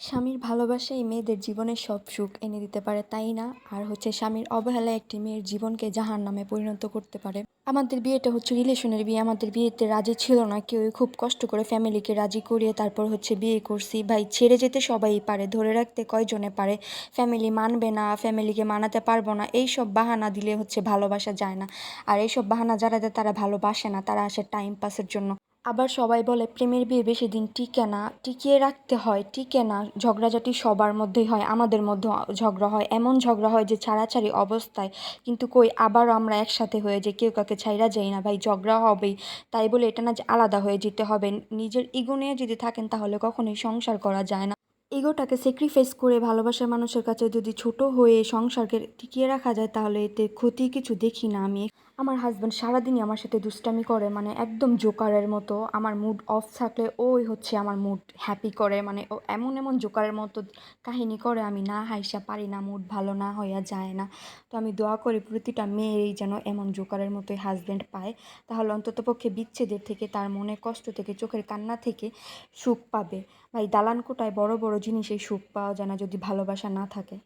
স্বামীর ভালোবাসাই মেয়েদের জীবনে সব সুখ এনে দিতে পারে, তাই না? আর স্বামীর অবহেলা একটি মেয়ের জীবনকে জাহান্নামে পরিণত করতে পারে। আমাদের বিয়েটা রিলেশনের বিয়ে। আমাদের বিয়েতে রাজি ছিল না কেউই, খুব কষ্ট করে ফ্যামিলিকে রাজি করিয়ে তারপর বিয়ে করছি। ভাই, ছেড়ে যেতে সবাই পারে, ধরে রাখতে কয়জনে পারে? ফ্যামিলি মানবে না, ফ্যামিলিকে মানাতে পারবো না, এইসব বাহানা দিলে ভালোবাসা যায় না। আর এইসব বাহানা যারা দেয় তারা ভালোবাসে না, তারা আসে টাইম পাসের জন্য। আবার সবাই বলে প্রেমের বিয়ে বেশি দিন টিকে না, টিকিয়ে রাখতে হয়, টিকে না। ঝগড়াঝাটি সবার মধ্যেই হয়, আমাদের মধ্যে ঝগড়া হয়, এমন ঝগড়া হয় যে ছাড়াছাড়ি অবস্থায়, কিন্তু কই আবারও আমরা একসাথে হয়ে যে কেউ কাউকে ছাইড়া যাই না। ভাই, ঝগড়া হবেই, তাই বলে এটা না যে আলাদা হয়ে যেতে হবে। নিজের ইগো নিয়ে যদি থাকেন তাহলে কখনোই সংসার করা যায় না। ইগোটাকে স্যাক্রিফাইস করে ভালোবাসার মানুষের কাছে যদি ছোট হয়ে সংসারকে টিকিয়ে রাখা যায় তাহলে এতে ক্ষতি কিছু দেখি না আমি। আমার হাজব্যান্ড সারাদিনই আমার সাথে দুষ্টামি করে, মানে একদম জোকারের মতো। আমার মুড অফ থাকলে ওই আমার মুড হ্যাপি করে, মানে ও এমন এমন জোকারের মতো কাহিনী করে, আমি না হাইসা পারি না, মুড ভালো না হইয়া যায় না। তো আমি দোয়া করি প্রতিটা মেয়েরই যেন এমন জোকারের মতোই হাজব্যান্ড পায়, তাহলে অন্ততপক্ষে বিচ্ছেদের থেকে, তার মনে কষ্ট থেকে, চোখের কান্না থেকে সুখ পাবে। ভাই, দালান কোঠায় বড় বড় জিনিসেই সুখ পাওয়া যায় না যদি ভালোবাসা না থাকে।